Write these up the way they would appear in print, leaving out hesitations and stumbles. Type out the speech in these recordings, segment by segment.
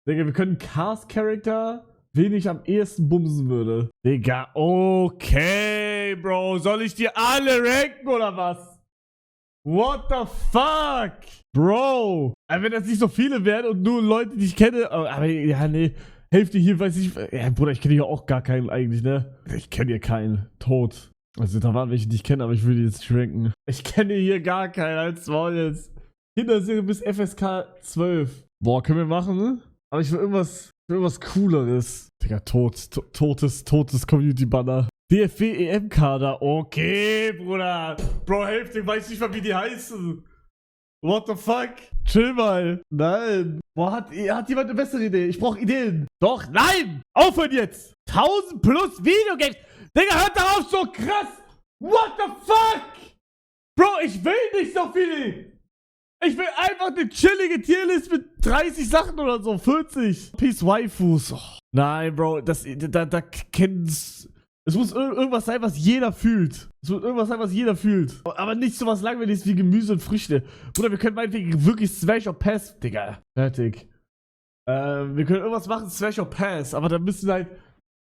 Digga, wir können Cast-Charakter, wen ich am ehesten bumsen würde. Digga, okay, Bro. Soll ich dir alle ranken oder was? What the fuck? Bro. Aber wenn das nicht so viele wären und nur Leute, die ich kenne. Aber ja, nee. Hälfte hier weiß ich. Ja, Bruder, ich kenne hier auch gar keinen eigentlich, ne? Ich kenne hier keinen. Tot. Also da waren welche, die ich kenne, aber ich würde jetzt nicht ranken. Ich kenne hier gar keinen. Als Maul jetzt. Kinderserie bis FSK 12. Boah, können wir machen, ne? Aber ich will irgendwas Cooleres. Digga, totes Community-Banner. DFB-EM-Kader. Okay, Bruder. Bro, Hälfte, weiß nicht mal, wie die heißen. What the fuck? Chill mal. Nein. Boah, hat jemand eine bessere Idee? Ich brauche Ideen. Doch, nein! Aufhören jetzt! 1000 plus Videogames! Digga, hört darauf, so krass! What the fuck? Bro, ich will nicht so viel! Ich will einfach eine chillige Tierlist mit 30 Sachen oder so, 40. Peace Waifus. Oh. Nein, Bro, da kennst. Es muss irgendwas sein, was jeder fühlt. Es muss irgendwas sein, was jeder fühlt. Aber nicht so was Langweiliges wie Gemüse und Früchte. Bruder, wir können meinetwegen wirklich Smash or Pass. Digga, fertig. Wir können irgendwas machen, Smash or Pass. Aber da müssen halt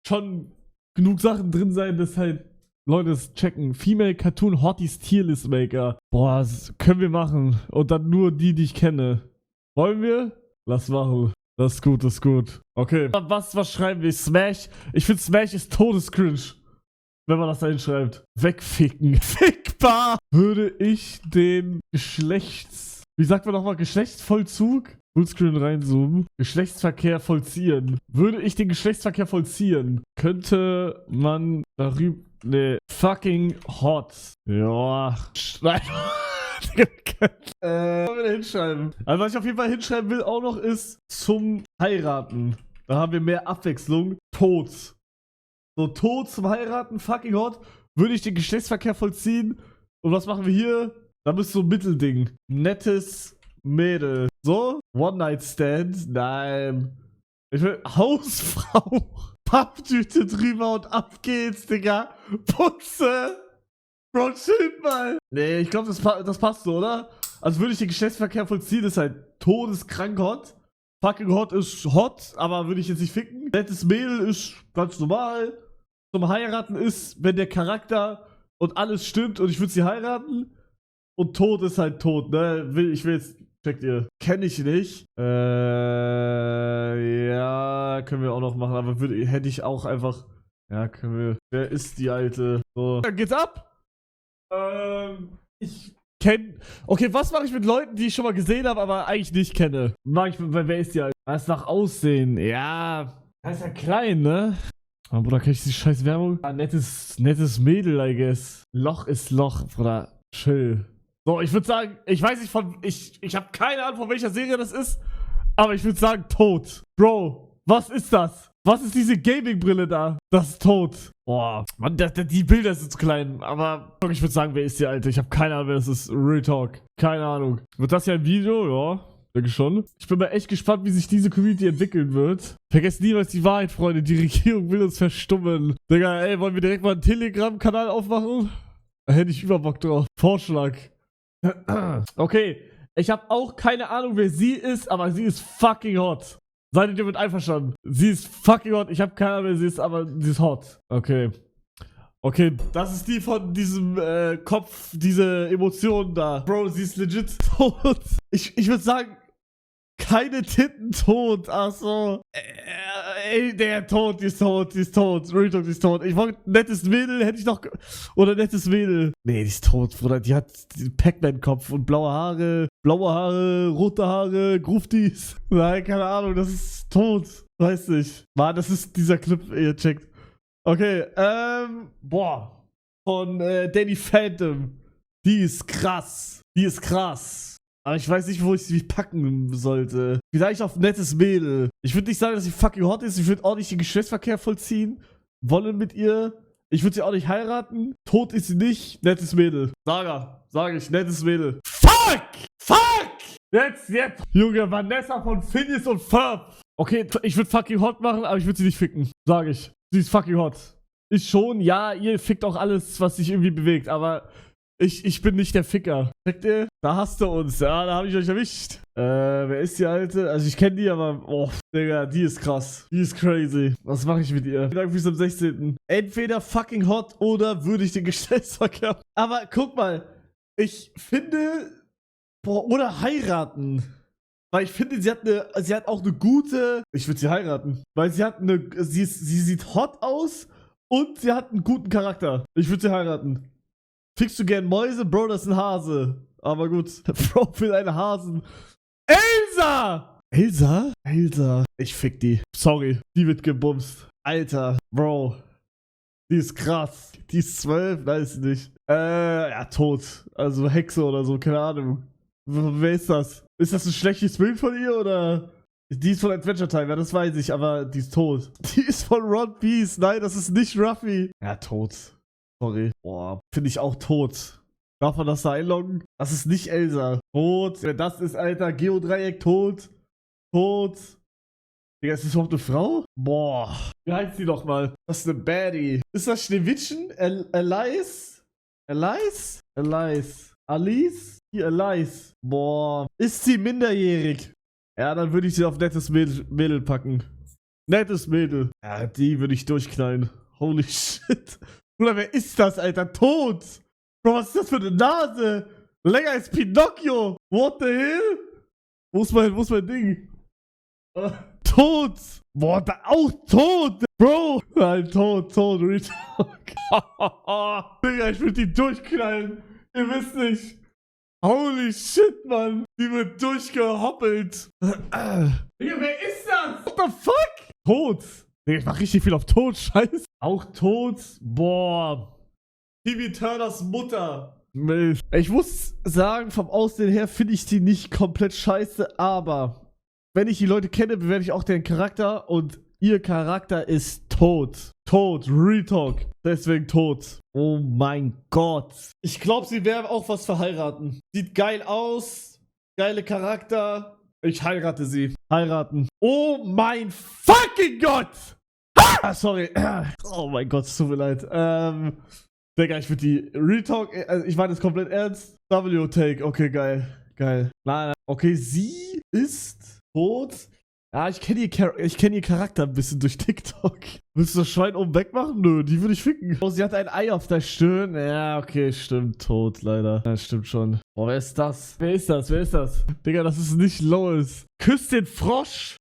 schon genug Sachen drin sein, dass halt Leute es checken. Female Cartoon Hotties Tierlist Maker. Boah, das können wir machen. Und dann nur die ich kenne. Wollen wir? Lass machen. Das ist gut, das ist gut. Okay. Was schreiben wir? Smash? Ich finde Smash ist todescringe. Wenn man das da hinschreibt. Wegficken. Fickbar! Würde ich den Wie sagt man nochmal? Geschlechtsvollzug? Fullscreen reinzoomen. Geschlechtsverkehr vollziehen. Würde ich den Geschlechtsverkehr vollziehen, könnte man darüber. Nee, fucking hot. Ja. Nein. Wir hinschreiben. Also, was ich auf jeden Fall hinschreiben will, auch noch ist zum Heiraten. Da haben wir mehr Abwechslung. Tod. So, Tod zum Heiraten, fucking hot. Würde ich den Geschlechtsverkehr vollziehen. Und was machen wir hier? Da bist du so ein Mittelding. Nettes Mädel. So, One-Night-Stand. Nein. Ich will Hausfrau. Papptüte drüber und ab geht's, Digga. Putze. Bro, chill mal. Nee, ich glaube, das passt so, oder? Also würde ich den Geschlechtsverkehr vollziehen, ist halt todeskrank hot. Fucking hot ist hot, aber würde ich jetzt nicht ficken. Nettes Mädel ist ganz normal. Zum Heiraten ist, wenn der Charakter und alles stimmt und ich würde sie heiraten. Und tot ist halt tot, ne? Ich will jetzt, checkt ihr. Kenne ich nicht. Ja, können wir auch noch machen, aber hätte ich auch einfach. Ja, können wir. Wer ist die Alte? So. Dann geht's ab. Ich kenne. Okay, was mache ich mit Leuten, die ich schon mal gesehen habe, aber eigentlich nicht kenne? Wer ist die Alte? Was nach Aussehen? Ja. Das ist ja klein, ne? Aber Bruder, kann ich die scheiß Werbung? Ah, nettes Mädel, I guess. Loch ist Loch, Bruder. Chill. So, ich würde sagen, ich weiß nicht von. Ich habe keine Ahnung, von welcher Serie das ist. Aber ich würde sagen, tot. Bro, was ist das? Was ist diese Gaming-Brille da? Das ist tot. Boah, Mann, die Bilder sind zu klein. Aber ich würde sagen, wer ist die Alte? Ich habe keine Ahnung, wer das ist. Real Talk. Keine Ahnung. Wird das ja ein Video? Ja, denke schon. Ich bin mal echt gespannt, wie sich diese Community entwickeln wird. Vergesst niemals die Wahrheit, Freunde. Die Regierung will uns verstummen. Digga, ey, wollen wir direkt mal einen Telegram-Kanal aufmachen? Da hätte ich über Bock drauf. Vorschlag. Okay, ich habe auch keine Ahnung, wer sie ist, aber sie ist fucking hot. Seid ihr damit einverstanden? Sie ist fucking hot. Ich habe keine Ahnung, wer sie ist, aber sie ist hot. Okay. Okay, das ist die von diesem Kopf, diese Emotionen da. Bro, sie ist legit tot. Ich würde sagen, keine Titten tot. Achso. Ey, der tot, die ist tot, die ist tot. Real Talk, die ist tot. Ich wollte nettes Mädel, hätte ich noch. Oder nettes Mädel. Nee, die ist tot, Bruder. Die hat den Pac-Man-Kopf und blaue Haare, rote Haare, Gruftis. Nein, keine Ahnung, das ist tot. Weiß nicht. Mann, das ist dieser Clip, ihr checkt. Okay, boah. Von Danny Phantom. Die ist krass. Die ist krass. Aber ich weiß nicht, wo ich sie packen sollte. Vielleicht auf nettes Mädel. Ich würde nicht sagen, dass sie fucking hot ist. Ich würde auch nicht den Geschlechtsverkehr vollziehen wollen mit ihr. Ich würde sie auch nicht heiraten. Tot ist sie nicht. Nettes Mädel. Sag ich, nettes Mädel. Fuck! Fuck! Jetzt. Junge, Vanessa von Phineas und Ferb. Okay, ich würde fucking hot machen, aber ich würde sie nicht ficken. Sag ich. Sie ist fucking hot. Ich schon, ja, ihr fickt auch alles, was sich irgendwie bewegt, aber ich bin nicht der Ficker. Checkt ihr? Da hast du uns. Ja, da habe ich euch erwischt. Wer ist die Alte? Also ich kenne die, aber... Oh, Digga, die ist krass. Die ist crazy. Was mache ich mit ihr? Vielen Dank fürs am 16. Entweder fucking hot oder würde ich den Geschlechtsverkehr... Aber guck mal. Ich finde... Boah, oder heiraten. Weil ich finde, sie hat auch eine gute... Ich würde sie heiraten. Weil sie hat eine... Sie sieht hot aus und sie hat einen guten Charakter. Ich würde sie heiraten. Fickst du gern Mäuse? Bro, das ist ein Hase. Aber gut. Bro will einen Hasen. Elsa! Elsa? Elsa. Ich fick die. Sorry. Die wird gebumst. Alter. Bro. Die ist krass. Die ist 12. Weiß ich nicht. Ja, tot. Also Hexe oder so. Keine Ahnung. Wer ist das? Ist das ein schlechtes Bild von ihr oder... Die ist von Adventure Time, ja, das weiß ich, aber die ist tot. Die ist von Ron Peace. Nein, das ist nicht Ruffy. Ja, tot. Sorry. Boah, finde ich auch tot. Darf man das da einloggen? Das ist nicht Elsa. Tot. Wer das ist, Alter. Geodreieck, tot. Tot. Digga, ist das überhaupt eine Frau? Boah. Wie heißt die doch mal? Das ist eine Baddie. Ist das Schneewittchen? Alice? Alice? Alice. Alice? Die Alice. Boah. Ist sie minderjährig? Ja, dann würde ich sie auf nettes Mädel packen. Nettes Mädel. Ja, die würde ich durchknallen. Holy shit. Bruder, wer ist das, Alter? Tot! Bro, was ist das für eine Nase? Länger als Pinocchio! What the hell? Wo ist mein Ding? Tot! Boah, da auch tot! Bro! Nein, tot, Retalk. Digga, ich würde die durchknallen. Ihr wisst nicht. Holy shit, Mann. Die wird durchgehoppelt. Digga, wer ist das? What the fuck? Tot. Digga, ich mach richtig viel auf tot, scheiße. Auch tot. Boah. Timmy Turners Mutter. Milch. Ich muss sagen, vom Aussehen her finde ich die nicht komplett scheiße, aber wenn ich die Leute kenne, bewerte ich auch deren Charakter und ihr Charakter ist tot. Tot. Retalk. Deswegen tot. Oh mein Gott. Ich glaube, sie wäre auch was verheiraten. Sieht geil aus. Geile Charakter. Ich heirate sie. Heiraten. Oh mein fucking Gott. Ah, sorry. Oh mein Gott, es tut mir leid. Digga, ich würde die Retalk, also ich meine das komplett ernst. W-Take, okay, geil. Geil. Nein. Okay, sie ist tot. Ja, ich kenne ihr Charakter ein bisschen durch TikTok. Willst du das Schwein oben wegmachen? Nö, die würde ich ficken. Oh, sie hat ein Ei auf der Stirn. Ja, okay, stimmt. Tot, leider. Ja, stimmt schon. Boah, wer ist das? Wer ist das? Digga, das ist nicht Lois. Küsst den Frosch.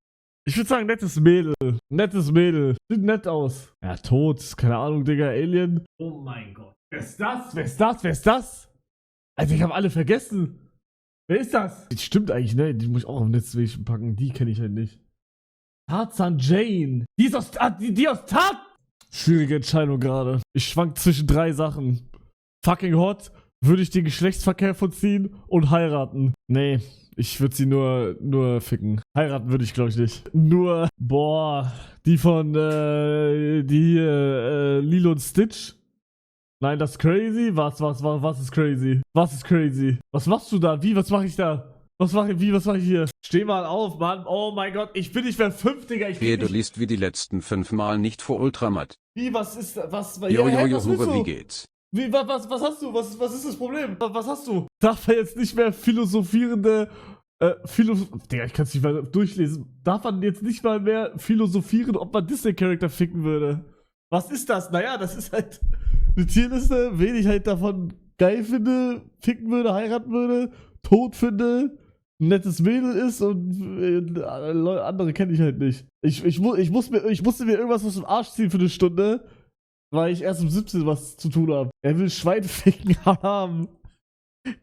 Ich würde sagen, nettes Mädel. Nettes Mädel. Sieht nett aus. Ja, tot. Keine Ahnung, Digga. Alien. Oh mein Gott. Wer ist das? Alter, ich habe alle vergessen. Wer ist das? Die stimmt eigentlich, ne? Die muss ich auch auf Netzwischen packen. Die kenne ich halt nicht. Tarzan Jane. Die ist aus... die aus Tarzan... Schwierige Entscheidung gerade. Ich schwank zwischen 3 Sachen. Fucking hot. Würde ich den Geschlechtsverkehr vollziehen und heiraten. Nee. Ich würde sie nur ficken. Heiraten würde ich, glaube ich, nicht. Nur... Boah. Die von... Lilo und Stitch. Nein, das ist crazy. Was ist crazy? Was ist crazy? Was machst du da? Wie? Was mache ich da? Was mache ich hier? Steh mal auf, Mann. Oh mein Gott, ich bin nicht mehr 5, Digga. Du liest wie die letzten 5 Mal nicht vor Ultramat. Wie, was ist, was? Wie geht's? Wie, was hast du? Was ist das Problem? Was hast du? Darf er jetzt nicht mehr philosophierende, Digga, ich kann es nicht mal durchlesen. Darf man jetzt nicht mal mehr philosophieren, ob man Disney-Charakter ficken würde? Was ist das? Naja, das ist halt eine Tierliste, wen ich halt davon geil finde, ficken würde, heiraten würde, tot finde, ein nettes Mädel ist und andere kenne ich halt nicht. Ich musste mir irgendwas aus dem Arsch ziehen für eine Stunde, weil ich erst um 17 was zu tun habe. Er will Schwein ficken haben.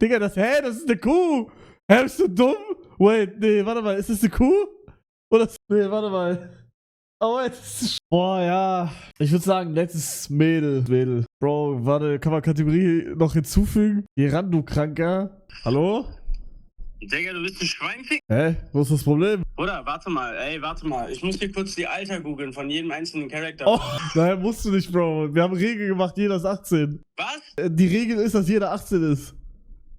Digga, das ist eine Kuh. Hä, bist du dumm? Wait, nee, warte mal, ist das eine Kuh? Oder? Nee, warte mal. Oh, jetzt. Boah, ja. Ich würde sagen, nettes Mädel. Bro, warte, kann man Kategorie noch hinzufügen? Geran, du Kranker. Hallo? Digga, du bist ein Schweinfick? Hä? Wo ist das Problem? Oder, warte mal. Ich muss hier kurz die Alter googeln von jedem einzelnen Charakter. Oh, nein, musst du nicht, Bro. Wir haben Regeln gemacht, jeder ist 18. Was? Die Regel ist, dass jeder 18 ist.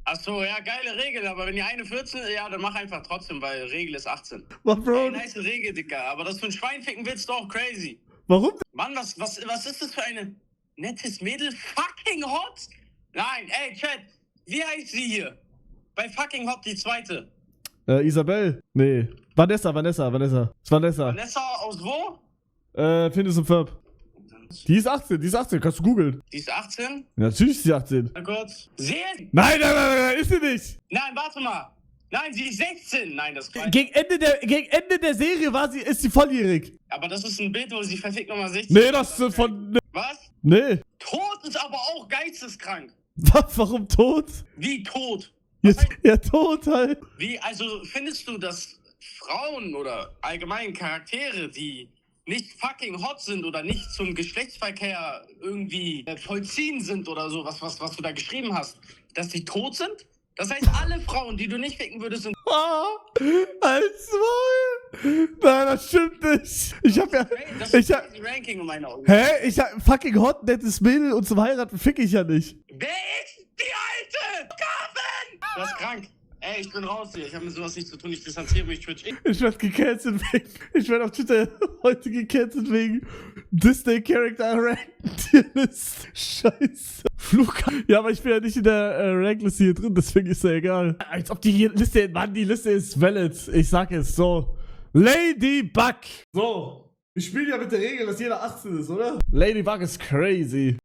Achso, ja, geile Regel, aber wenn die eine 14 ist, ja, dann mach einfach trotzdem, weil Regel ist 18. Mann, Bro. Ey, nice Regel, Dicker, aber das für ein Schweinficken willst du auch crazy. Warum? Mann, was ist das für eine nettes Mädel? Fucking hot? Nein, ey, Chat, wie heißt sie hier? Bei fucking Hot die zweite. Isabel? Nee. Vanessa. Ist Vanessa. Vanessa aus wo? Findest du Verb. Die ist 18, kannst du googeln. Die ist 18? Natürlich ist sie 18. Na kurz. Nein, ist sie nicht. Nein, warte mal. Nein, sie ist 16. Nein, das ist falsch. Gegen Ende der Serie ist sie volljährig. Aber das ist ein Bild, wo sie verfickt nochmal 16. Nee, das ist von... Was? Nee. Tot ist aber auch geisteskrank. Was, warum tot? Wie tot? Ja, tot halt. Wie, also findest du, dass Frauen oder allgemein Charaktere, die nicht fucking hot sind oder nicht zum Geschlechtsverkehr irgendwie vollziehen sind oder so, was du da geschrieben hast, dass die tot sind? Das heißt, alle Frauen, die du nicht ficken würdest, sind... Als Maul. Nein, das stimmt nicht. Ich hab ja... Das ist ein Ranking in meinen Augen. Hä? Ich hab fucking hot, nettes Mädel und zum Heiraten fick ich ja nicht. Wer ist die Alte? Carmen! Das ist krank. Ey, ich bin raus hier. Ich habe mit sowas nichts zu tun. Ich distanziere mich. Ich werd gecancelt wegen... Ich werd auf Twitter heute gecancelt wegen Disney Character Ranklist. Scheiße. Flughafen. Ja, aber ich bin ja nicht in der Rankliste hier drin, deswegen ist ja egal. Als ob die Liste... Mann, die Liste ist valid. Ich sag es so. Ladybug. So. Wir spielen ja mit der Regel, dass jeder 18 ist, oder? Ladybug ist crazy.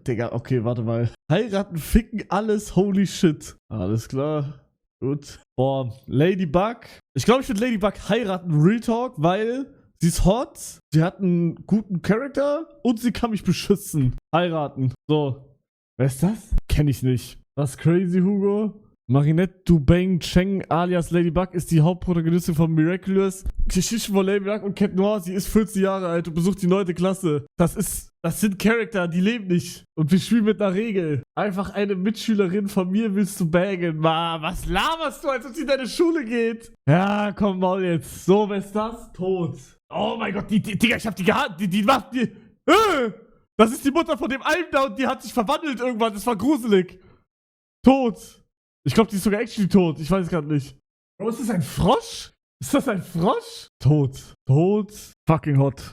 Digga, okay, warte mal. Heiraten, ficken, alles, holy shit. Alles klar. Gut. Boah, Ladybug. Ich glaube, ich würde Ladybug heiraten, Real Talk, weil sie ist hot, sie hat einen guten Charakter und sie kann mich beschützen. Heiraten. So. Wer ist das? Kenn ich nicht. Das ist crazy, Hugo. Marinette Dubeng Cheng alias Ladybug ist die Hauptprotagonistin von Miraculous. Geschichten von Ladybug und Cat Noir. Sie ist 14 Jahre alt und besucht die 9. Klasse. Das sind Charakter, die leben nicht. Und wir spielen mit einer Regel. Einfach eine Mitschülerin von mir willst du bangen. Ma, was laberst du, als ob sie in deine Schule geht? Ja, komm mal jetzt. So, wer ist das? Tot. Oh mein Gott, Digga, ich hab die gehabt. Die macht die... Das ist die Mutter von dem Alm da und die hat sich verwandelt irgendwann. Das war gruselig. Tot. Ich glaube, die ist sogar actually tot. Ich weiß gerade nicht. Bro, ist das ein Frosch? Ist das ein Frosch? Tot. Fucking hot.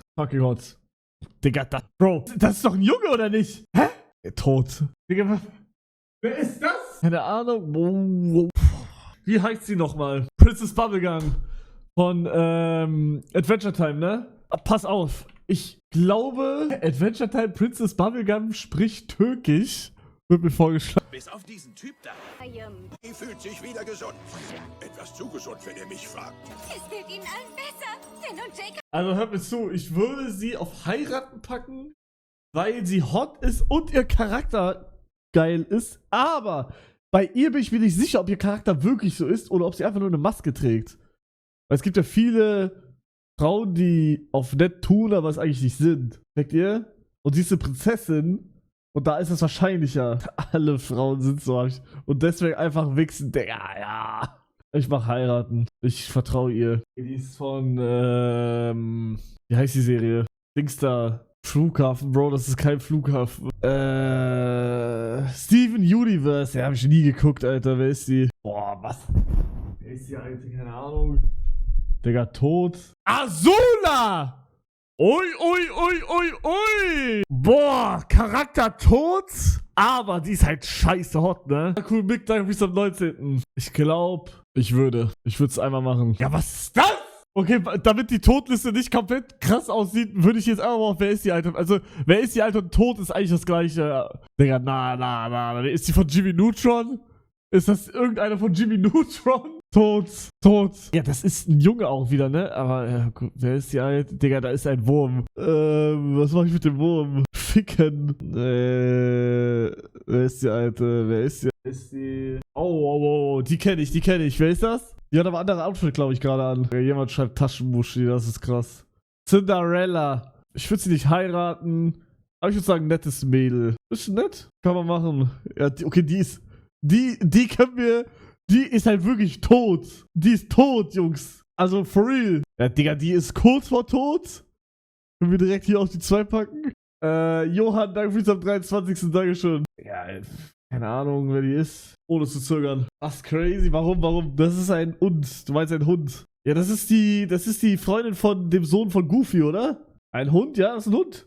Digga, Bro, das ist doch ein Junge, oder nicht? Hä? Tot. Digga, wer ist das? Keine Ahnung. Wie heißt sie nochmal? Princess Bubblegum. Von, Adventure Time, ne? Pass auf. Ich glaube, Adventure Time Princess Bubblegum spricht Türkisch. Wird mir vorgeschlagen. Bis auf diesen Typ da. Die fühlt sich wieder gesund. Etwas zu gesund, wenn ihr mich fragt. Es geht ihnen allen besser. Finn und Jacob. Also hört mir zu, ich würde sie auf Heiraten packen, weil sie hot ist und ihr Charakter geil ist. Aber bei ihr bin ich mir nicht sicher, ob ihr Charakter wirklich so ist oder ob sie einfach nur eine Maske trägt. Weil es gibt ja viele Frauen, die auf nett tun, aber es eigentlich nicht sind. Checkt ihr? Und sie ist eine Prinzessin. Und da ist es wahrscheinlicher. Alle Frauen sind so. Und deswegen einfach wichsen. Digga, ja. Ich mach heiraten. Ich vertraue ihr. Die ist von, wie heißt die Serie? Dingster. Flughafen, Bro, das ist kein Flughafen. Steven Universe. Ja, hab ich nie geguckt, Alter. Wer ist die? Boah, was? Wer ist die, Alter? Keine Ahnung. Digga, tot. Azula! Ui. Boah, Charakter tot, aber die ist halt scheiße hot, ne? Cool, Big Dank bis am 19. Ich glaube, ich würde es einmal machen. Ja, was ist das? Okay, damit die Todliste nicht komplett krass aussieht, würde ich jetzt einfach mal auf Wer ist die Alte? Also, Wer ist die Alte und tot ist eigentlich das gleiche. Digga, na. Ist die von Jimmy Neutron? Ist das irgendeiner von Jimmy Neutron? Tot. Ja, das ist ein Junge auch wieder, ne? Aber, ja, gut, wer ist die Alte? Digga, da ist ein Wurm. Was mache ich mit dem Wurm? Ficken. Wer ist die Alte? Wer ist die? Oh, die kenne ich. Wer ist das? Die hat aber andere Outfit, glaube ich, gerade an. Jemand schreibt Taschenmuschi, das ist krass. Cinderella. Ich würde sie nicht heiraten. Aber ich würde sagen, nettes Mädel. Ist nett. Kann man machen. Ja, okay, die ist... Die können wir... Die ist halt wirklich tot. Die ist tot, Jungs. Also, for real. Ja, Digga, die ist kurz vor tot. Können wir direkt hier auf die 2 packen. Johann, danke fürs am 23. Dankeschön. Ja, keine Ahnung, wer die ist. Ohne zu zögern. Ach, crazy. Warum? Das ist ein Hund. Du meinst ein Hund. Ja, das ist die Freundin von dem Sohn von Goofy, oder? Ein Hund? Ja, das ist ein Hund.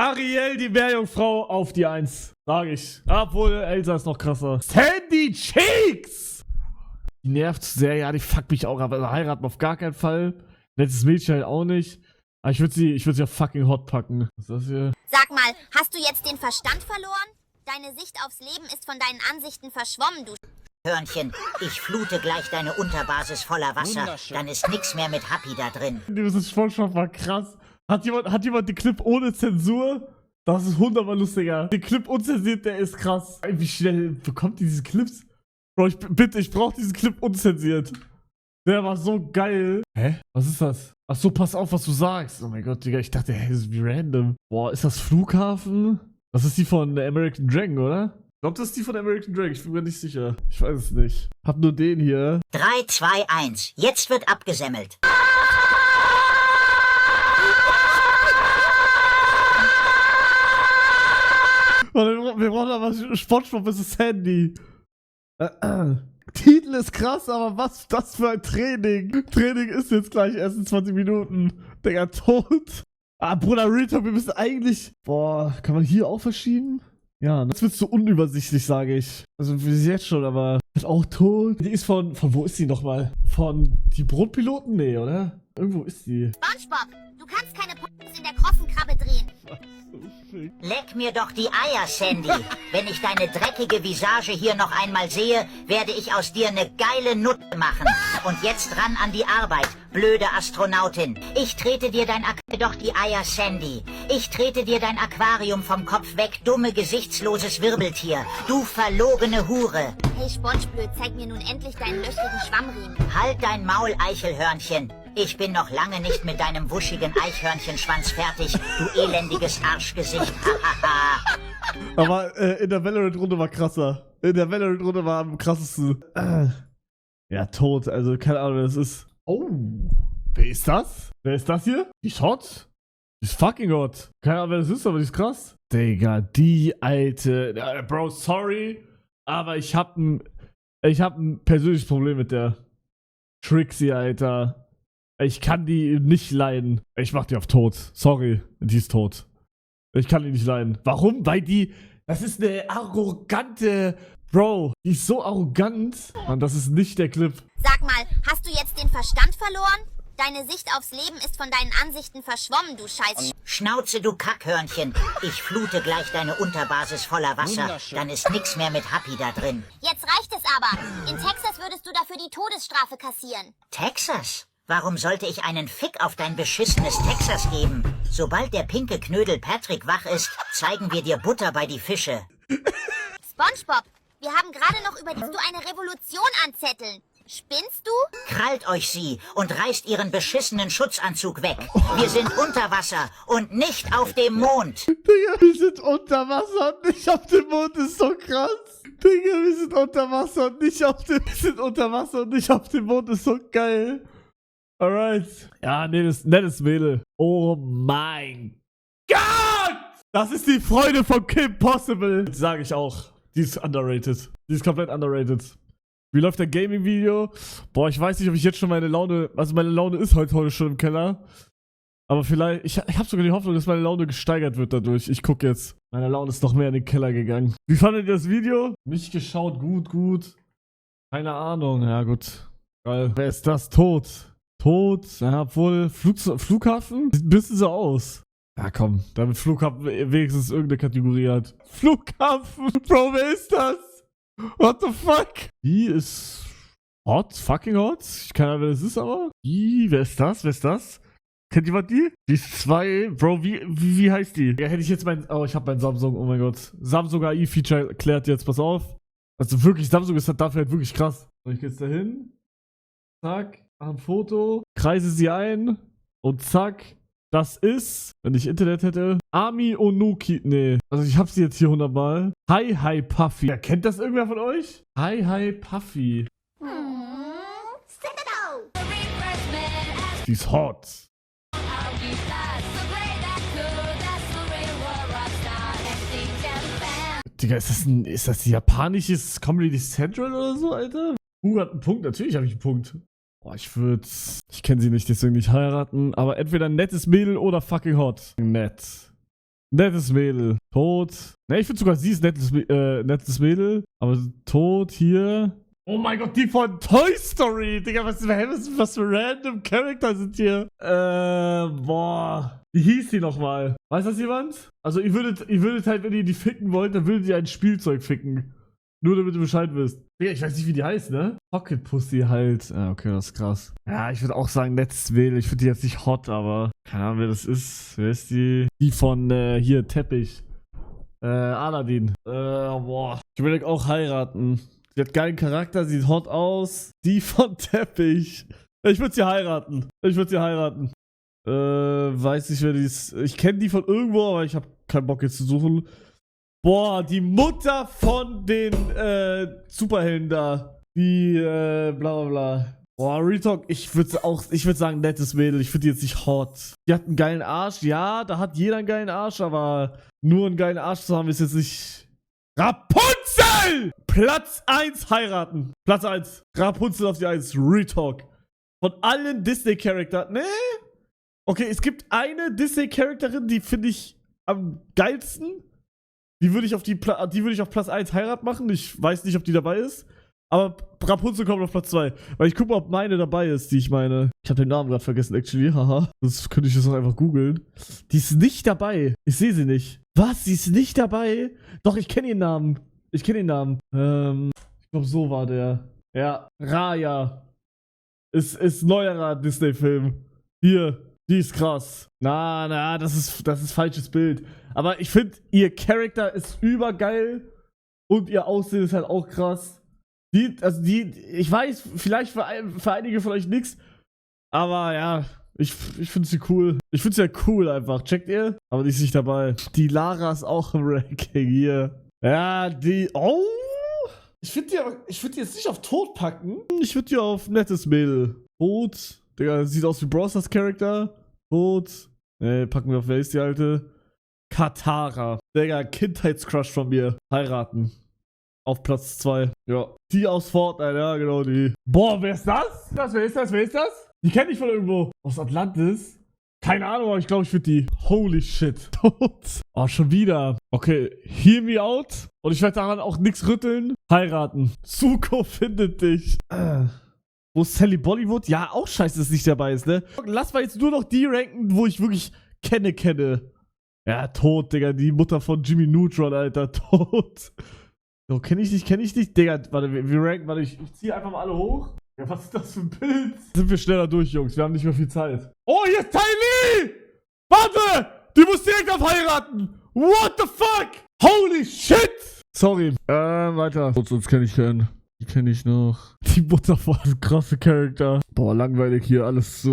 Ariel, die Meerjungfrau, auf die 1. Sag ich. Obwohl, Elsa ist noch krasser. Sandy Cheeks! Die nervt sehr, ja, die fuckt mich auch ab. Also heiraten auf gar keinen Fall. Letztes Mädchen halt auch nicht. Aber ich würde sie auf fucking hot packen. Was ist das hier? Sag mal, hast du jetzt den Verstand verloren? Deine Sicht aufs Leben ist von deinen Ansichten verschwommen, du Hörnchen, ich flute gleich deine Unterbasis voller Wasser, dann ist nix mehr mit Happy da drin. Dieses SpongeBob war krass. Hat jemand den Clip ohne Zensur? Das ist 100-mal lustiger. Den Clip unzensiert, der ist krass. Ey, wie schnell bekommt die diese Clips? Bro, ich brauche diesen Clip unzensiert. Der war so geil. Hä? Was ist das? Ach so, pass auf, was du sagst. Oh mein Gott, Digga, ich dachte, hey, das ist wie random. Boah, ist das Flughafen? Das ist die von American Dragon, oder? Ich glaube, das ist die von American Dragon. Ich bin mir nicht sicher. Ich weiß es nicht. Hab nur den hier. 3, 2, 1. Jetzt wird abgesemmelt. Wir brauchen aber SpongeBob vs. Sandy. Titel ist krass, aber was das für ein Training? Training ist jetzt gleich erst in 20 Minuten. Digga, tot. Ah, Bruder, Real, wir müssen eigentlich... Boah, kann man hier auch verschieben? Ja, das wird so unübersichtlich, sage ich. Also, wie sie jetzt schon, aber... Ist auch tot. Die ist von wo ist die nochmal? Von die Brotpiloten? Nee, oder? Irgendwo ist die. SpongeBob, du kannst keine Pommes in der Krossenkrabbe drehen. Leck mir doch die Eier, Sandy. Wenn ich deine dreckige Visage hier noch einmal sehe, werde ich aus dir eine geile Nutte machen. Und jetzt ran an die Arbeit, blöde Astronautin. Ich trete dir doch die Eier, Sandy. Ich trete dir dein Aquarium vom Kopf weg, dumme, gesichtsloses Wirbeltier. Du verlogene Hure. Hey Spongeblöd, zeig mir nun endlich deinen löchrigen Schwammriemen. Halt dein Maul, Eichelhörnchen. Ich bin noch lange nicht mit deinem wuschigen Eichhörnchenschwanz fertig, du elendiges Arschgesicht. Hahaha. Aber in der Valorant-Runde war krasser. In der Valorant-Runde war am krassesten. Ja, tot. Also, keine Ahnung, wer das ist. Oh. Wer ist das? Wer ist das hier? Die ist hot? Die ist fucking hot. Keine Ahnung, wer das ist, aber die ist krass. Digga, die alte... Bro, sorry. Aber ich hab ein persönliches Problem mit der Trixie, Alter. Ich kann die nicht leiden. Ich mach die auf tot. Sorry, die ist tot. Ich kann die nicht leiden. Warum? Weil die... Das ist eine arrogante... Bro, die ist so arrogant. Mann, das ist nicht der Clip. Sag mal, hast du jetzt den Verstand verloren? Deine Sicht aufs Leben ist von deinen Ansichten verschwommen, du Scheiß... Schnauze, du Kackhörnchen. Ich flute gleich deine Unterbasis voller Wasser. Dann ist nix mehr mit Happy da drin. Jetzt reicht es aber. In Texas würdest du dafür die Todesstrafe kassieren. Texas? Warum sollte ich einen Fick auf dein beschissenes Texas geben? Sobald der pinke Knödel Patrick wach ist, zeigen wir dir Butter bei die Fische. SpongeBob, wir haben gerade noch über du eine Revolution anzetteln. Spinnst du? Krallt euch sie und reißt ihren beschissenen Schutzanzug weg. Wir sind unter Wasser und nicht auf dem Mond. Digga, wir sind unter Wasser und nicht auf dem Mond, ist so krass. Digga, wir sind unter Wasser und nicht auf dem... Wir sind unter Wasser und nicht auf dem Mond, ist so geil. Alright. Ja, nettes Mädel. Oh mein Gott! Das ist die Freude von Kim Possible. Das sage ich auch. Die ist underrated. Die ist komplett underrated. Wie läuft der Gaming-Video? Boah, ich weiß nicht, ob ich jetzt schon meine Laune... Also meine Laune ist heute schon im Keller. Aber vielleicht... Ich habe sogar die Hoffnung, dass meine Laune gesteigert wird dadurch. Ich gucke jetzt. Meine Laune ist noch mehr in den Keller gegangen. Wie fandet ihr das Video? Nicht geschaut. Gut. Keine Ahnung. Ja, gut. Geil. Wer ist das? Tot. Ja, obwohl... Flughafen? Sieht ein bisschen so aus. Ja, komm. Damit Flughafen wenigstens irgendeine Kategorie hat. Flughafen! Bro, wer ist das? What the fuck? Die ist hot, fucking hot. Ich keine Ahnung, wer das ist, aber. Wer ist das? Kennt jemand die? Die ist 2. Bro, wie heißt die? Ja, hätte ich jetzt mein... Oh, ich habe mein Samsung. Oh mein Gott. Samsung AI-Feature klärt jetzt. Pass auf. Also wirklich, Samsung ist dafür halt wirklich krass. Und ich gehe jetzt da hin. Zack. Mache ein Foto. Kreise sie ein. Und zack. Das ist, wenn ich Internet hätte, Ami Onuki. Nee, also ich hab sie jetzt hier 100 Mal. Hi Puffy. Ja, kennt das irgendwer von euch? Hi Puffy. Die ist hot. Digga, ist das japanisches Comedy Central oder so, Alter? Hat einen Punkt, natürlich habe ich einen Punkt. Boah, ich kenne sie nicht, deswegen nicht heiraten, aber entweder ein nettes Mädel oder fucking hot. Nettes Mädel. Tot. Ne, ich finde sogar sie ist nettes Mädel, aber tot hier. Oh mein Gott, die von Toy Story. Digga, was für random Charakter sind hier? Boah. Wie hieß die nochmal? Weiß das jemand? Also ihr würdet halt, wenn ihr die ficken wollt, dann würdet ihr ein Spielzeug ficken. Nur damit ihr Bescheid wisst. Digga, ich weiß nicht, wie die heißt, ne? Pocket Pussy halt. Ja, okay, das ist krass. Ja, ich würde auch sagen, Nettes Wähl. Ich finde die jetzt nicht hot, aber keine Ahnung, wer das ist. Wer ist die? Die von, hier, Teppich. Aladdin. Boah. Ich will auch heiraten. Sie hat geilen Charakter, sieht hot aus. Die von Teppich. Ich würde sie heiraten. Weiß nicht, wer die ist. Ich kenne die von irgendwo, aber ich habe keinen Bock jetzt zu suchen. Boah, die Mutter von den Superhelden da. Die bla bla bla. Boah, Retalk, ich würde sagen, nettes Mädel. Ich finde die jetzt nicht hot. Die hat einen geilen Arsch. Ja, da hat jeder einen geilen Arsch, aber nur einen geilen Arsch zu haben ist jetzt nicht... Rapunzel! Platz 1 heiraten. Platz 1. Rapunzel auf die 1. Retalk. Von allen Disney-Charakteren. Nee. Okay, es gibt eine Disney-Charakterin, die finde ich am geilsten. Die würde ich auf Platz 1 Heirat machen. Ich weiß nicht, ob die dabei ist. Aber Rapunzel kommt auf Platz 2. Weil ich gucke mal, ob meine dabei ist, die ich meine. Ich habe den Namen gerade vergessen, actually. Haha. Das könnte ich jetzt auch einfach googeln. Die ist nicht dabei. Ich sehe sie nicht. Was? Sie ist nicht dabei? Doch, ich kenne ihren Namen. Ich glaube, so war der. Ja, Raya. Ist neuerer Disney-Film. Hier. Die ist krass. Na, das ist falsches Bild. Aber ich finde, ihr Charakter ist übergeil. Und ihr Aussehen ist halt auch krass. Ich weiß, vielleicht für einige von euch nix. Aber ja, ich finde sie cool. Ich finde sie ja cool einfach. Checkt ihr? Aber die ist nicht dabei. Die Lara ist auch im Ranking hier. Ja, oh! Ich würde die jetzt nicht auf Tod packen. Ich würde die auf nettes Mädel. Tod. Digga, sieht aus wie Browsers Charakter. Tod. Packen wir auf, wer ist die alte? Katara. Digga, Kindheitscrush von mir. Heiraten. Auf Platz 2. Ja. Die aus Fortnite, ja, genau die. Boah, wer ist das? Wer ist das? Die kenne ich von irgendwo. Aus Atlantis? Keine Ahnung, aber ich glaube, ich würde die. Holy shit. Tot. Oh, schon wieder. Okay, hear me out. Und ich werde daran auch nichts rütteln. Heiraten. Zuko findet dich. Wo ist Sally Bollywood? Ja, auch scheiße, dass es nicht dabei ist, ne? Lass mal jetzt nur noch die ranken, wo ich wirklich kenne. Ja, tot, Digga. Die Mutter von Jimmy Neutron, Alter. Tot. So, kenn ich nicht. Digga, warte, wir ranken, ich ziehe einfach mal alle hoch. Ja, was ist das für ein Bild? Sind wir schneller durch, Jungs. Wir haben nicht mehr viel Zeit. Oh, hier ist Ty Lee! Warte! Die muss direkt auf heiraten! What the fuck? Holy shit! Sorry. Weiter. Sonst kenne ich keinen. Die kenne ich noch. Die Mutter von einem krasse Charakter. Boah, langweilig hier, alles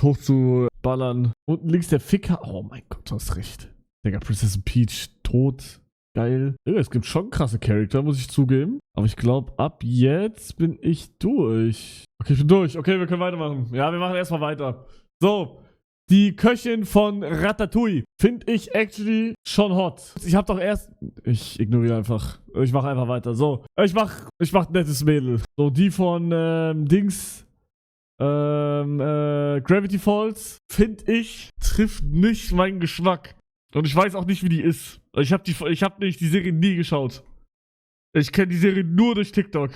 hoch zu ballern. Unten links der Ficker. Oh mein Gott, du hast recht. Digga, Prinzessin Peach tot. Geil. Ja, es gibt schon krasse Charakter, muss ich zugeben. Aber ich glaube, ab jetzt bin ich durch. Okay, ich bin durch. Okay, wir können weitermachen. Ja, wir machen erstmal weiter. So. Die Köchin von Ratatouille finde ich actually schon hot. Ich habe doch erst... Ich ignoriere einfach. Ich mache einfach weiter. So. Ich mach nettes Mädel. So, die von Gravity Falls finde ich trifft nicht meinen Geschmack. Und ich weiß auch nicht, wie die ist. Ich hab die Serie nie geschaut. Ich kenne die Serie nur durch TikTok.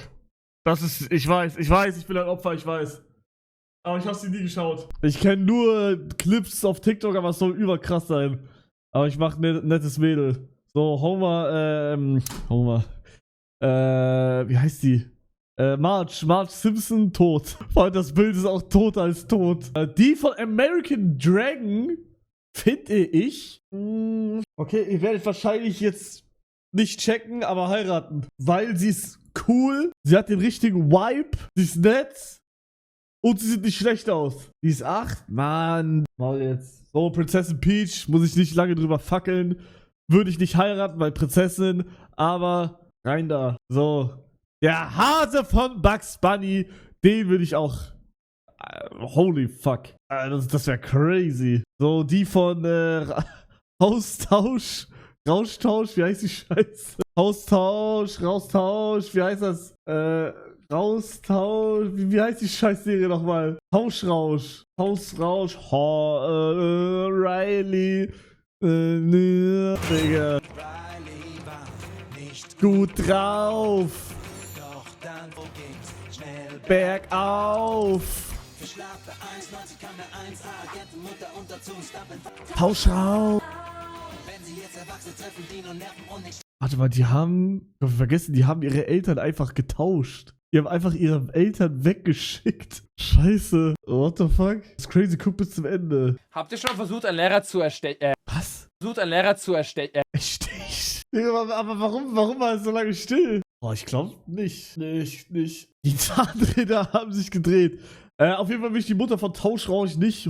Ich weiß, ich bin ein Opfer, ich weiß. Aber ich habe sie nie geschaut. Ich kenne nur Clips auf TikTok, aber es soll überkrass sein. Aber ich mache nettes Mädel. So, Homer, wie heißt die? Marge Simpson, tot. Vor allem das Bild ist auch tot als tot. Die von American Dragon finde ich. Okay, ihr werdet wahrscheinlich jetzt nicht checken, aber heiraten. Weil sie ist cool, sie hat den richtigen Vibe, sie ist nett und sie sieht nicht schlecht aus. Die ist 8. Mann, mal jetzt. So, Prinzessin Peach, muss ich nicht lange drüber fackeln. Würde ich nicht heiraten, weil Prinzessin, aber rein da. So, der Hase von Bugs Bunny, den würde ich auch... holy fuck. Das wäre crazy. So, die von Rauchtausch, wie heißt die Scheiße? Rauchtausch, wie heißt das? Rauchtausch, wie heißt die Scheißserie nochmal? Hausrausch, Riley, Digga. Riley war nicht gut drauf. Doch dann, wo ging's? bergauf. Tauschraum. Warte mal, die haben, ich hab vergessen, die haben ihre Eltern einfach getauscht. Die haben einfach ihre Eltern weggeschickt. Scheiße. What the fuck? Das ist crazy, guck bis zum Ende. Habt ihr schon versucht, einen Lehrer zu erstellen? Was? Versucht, einen Lehrer zu erstellen? Stich. Aber warum war es so lange still? Oh, ich glaube nicht. Nicht. Die Zahnräder haben sich gedreht. Auf jeden Fall will ich die Mutter von Tauschrauch nicht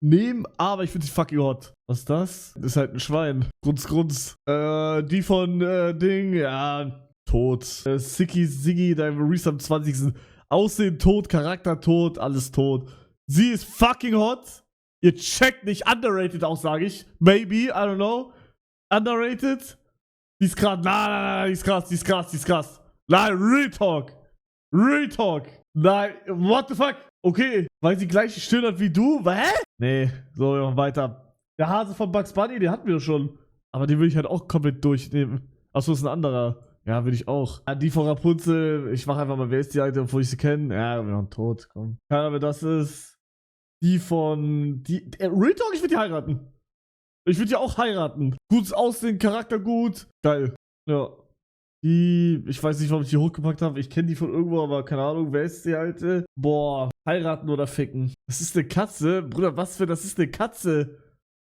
nehmen, aber ich finde sie fucking hot. Was ist das? Das ist halt ein Schwein. Grunz. Die von Ding, ja, tot. Siggy, dein Release am 20. Aussehen tot, Charakter tot, alles tot. Sie ist fucking hot. Ihr checkt nicht, underrated auch, sage ich. Maybe, I don't know. Underrated. Die ist krass. Nein, die ist krass. Nein, Real Talk. Nein, what the fuck? Okay, weil sie gleiche Stirn hat wie du? Hä? Nee, so, wir machen weiter. Der Hase von Bugs Bunny, den hatten wir schon. Aber den will ich halt auch komplett durchnehmen. Achso, ist ein anderer. Ja, will ich auch. Die von Rapunzel, ich mach einfach mal, wer ist die alte, bevor ich sie kenne? Ja, wir waren tot, komm. Keine Ahnung, wer das ist. Die von... Real Talk, ich würde die heiraten. Ich würde die auch heiraten. Gutes Aussehen, Charakter gut. Geil. Ja. Die... Ich weiß nicht, warum ich die hochgepackt habe. Ich kenne die von irgendwo, aber keine Ahnung, wer ist die alte? Boah. Heiraten oder ficken. Das ist eine Katze. Bruder, was für... Das ist eine Katze.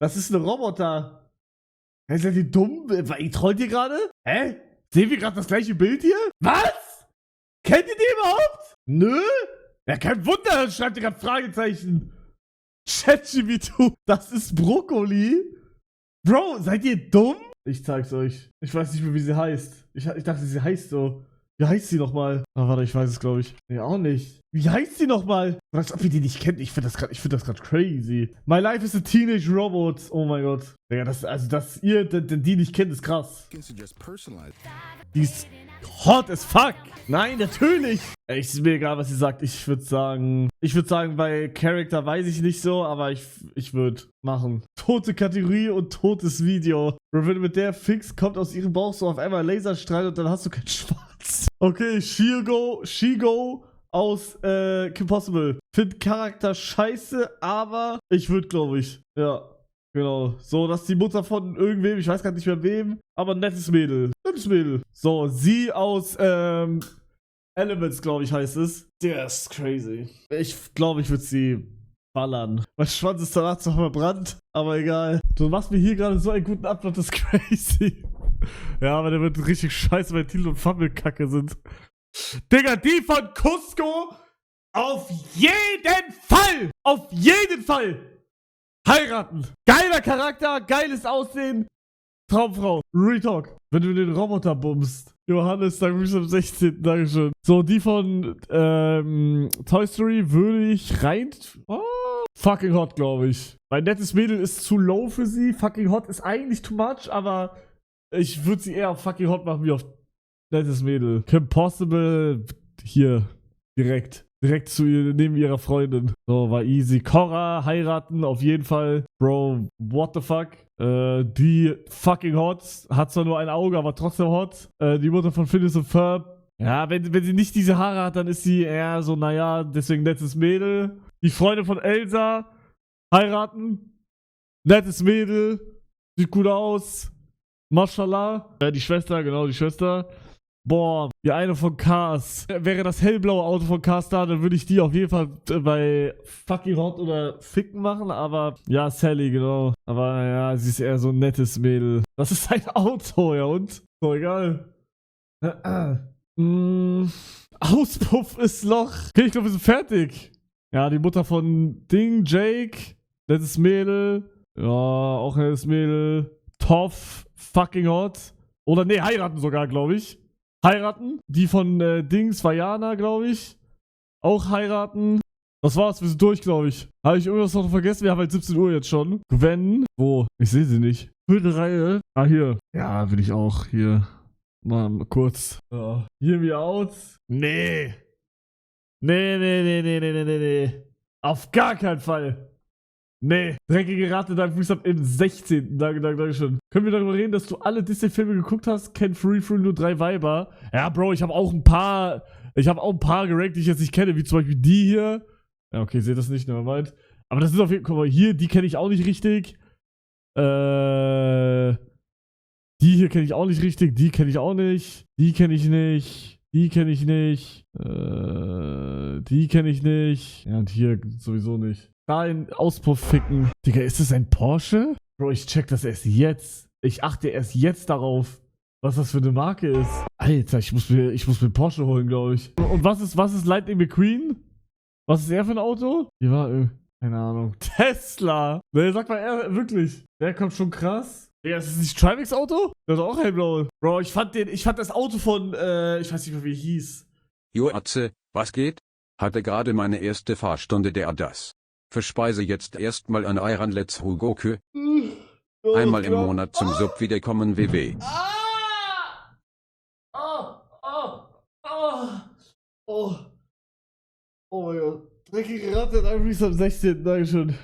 Das ist ein Roboter. Seid ihr dumm? Trollt ihr gerade? Hä? Sehen wir gerade das gleiche Bild hier? Was? Kennt ihr die überhaupt? Nö? Ja, kein Wunder, schreibt ihr gerade Fragezeichen. ChatGPT, das ist Brokkoli. Bro, seid ihr dumm? Ich zeig's euch. Ich weiß nicht mehr, wie sie heißt. Ich dachte, sie heißt so. Wie heißt sie nochmal? Ah, warte, ich weiß es, glaube ich. Nee, auch nicht. Wie heißt sie nochmal? Als ob ihr die nicht kennt. Ich finde das gerade crazy. My life is a teenage robot. Oh mein Gott. Ja, dass ihr die nicht kennt, ist krass. Die ist hot as fuck. Nein, natürlich. Echt, ist mir egal, was sie sagt. Ich würde sagen, bei Charakter weiß ich nicht so, aber ich würde machen. Tote Kategorie und totes Video. Wenn du mit der fix kommt aus ihrem Bauch so auf einmal ein Laserstrahl und dann hast du kein Schwarz. Okay, Shigo aus Kim Possible. Find Charakter scheiße, aber ich würde, glaube ich. Ja. Genau. So, das ist die Mutter von irgendwem, ich weiß gar nicht mehr wem, aber nettes Mädel. So, sie aus, Elements, glaube ich, heißt es. Der ist crazy. Ich glaube, ich würde sie ballern. Mein Schwanz ist danach zwar verbrannt, aber egal. Du machst mir hier gerade so einen guten Upload, das ist crazy. Ja, aber der wird richtig scheiße, weil Titel und Fummelkacke sind. Digga, die von Cusco auf jeden Fall! Auf jeden Fall! Heiraten! Geiler Charakter, geiles Aussehen. Traumfrau. Real Talk. Wenn du den Roboter bummst. Johannes, danke mich am 16. Dankeschön. So, die von Toy Story würde ich rein... Oh, fucking hot, glaube ich. Mein nettes Mädel ist zu low für sie. Fucking hot ist eigentlich too much, aber ich würde sie eher auf fucking hot machen wie auf nettes Mädel. Kim Possible hier. Direkt zu ihr, neben ihrer Freundin. So, war easy. Korra, heiraten, auf jeden Fall. Bro, what the fuck? Die fucking hot. Hat zwar nur ein Auge, aber trotzdem hot. Die Mutter von Phineas und Ferb. Ja, wenn sie nicht diese Haare hat, dann ist sie eher so, naja, deswegen nettes Mädel. Die Freundin von Elsa, heiraten. Nettes Mädel. Sieht gut aus. Mashallah. Die Schwester, genau, die Schwester. Boah, die eine von Cars. Wäre das hellblaue Auto von Cars da, dann würde ich die auf jeden Fall bei fucking hot oder ficken machen, aber ja, Sally, genau. Aber ja, sie ist eher so ein nettes Mädel. Das ist ein Auto, ja und? So, egal. Auspuff ist Loch. Okay, ich glaube, wir sind fertig. Ja, die Mutter von Ding, Jake. Nettes Mädel. Ja, auch nettes Mädel. Toff, fucking hot. Oder nee, heiraten sogar, glaube ich. Heiraten. Die von Dings, Vajana, glaube ich. Auch heiraten. Das war's, wir sind durch, glaube ich. Habe ich irgendwas noch vergessen? Wir haben halt 17 Uhr jetzt schon. Gwen. Wo? Ich sehe sie nicht. Vierte Reihe. Ah, hier. Ja, will ich auch. Hier. Mal kurz. Ja. Hear me out. Nee. Nee. Auf gar keinen Fall. Nee. Dreckige Ratte, dein Fußab im 16. Danke schön. Können wir darüber reden, dass du alle Disney-Filme geguckt hast? Ken Free nur 3 Weiber. Ja, Bro, ich habe auch ein paar Ich habe auch ein paar gerankt, die ich jetzt nicht kenne, wie zum Beispiel die hier. Ja, okay, seht das nicht, nevermind. Aber das ist auf jeden Fall, guck mal, hier, die kenne ich auch nicht richtig. Die hier kenne ich auch nicht richtig, die kenne ich auch nicht. Die kenne ich nicht. Die kenne ich nicht. Die kenne ich nicht. Ja, und hier sowieso nicht. Da einen Auspuff ficken. Digga, ist das ein Porsche? Bro, ich check das erst jetzt. Ich achte erst jetzt darauf, was das für eine Marke ist. Alter, ich muss mir Porsche holen, glaube ich. Und was ist Lightning McQueen? Was ist er für ein Auto? Hier war, keine Ahnung. Tesla! Ne, sag mal, er, wirklich. Der kommt schon krass. Digga, ist das nicht Trimax Auto? Der ist auch hellblau. Bro, ich fand das Auto von, ich weiß nicht mehr, wie er hieß. Jo Atze, was geht? Hatte gerade meine erste Fahrstunde der ADAS. Verspeise jetzt erstmal an Iran Let's Hugoku. Oh, Einmal im Monat zum Sub wiederkommen WW. Oh mein Gott. Dreckige Ratte in einem Resub 16. Dankeschön.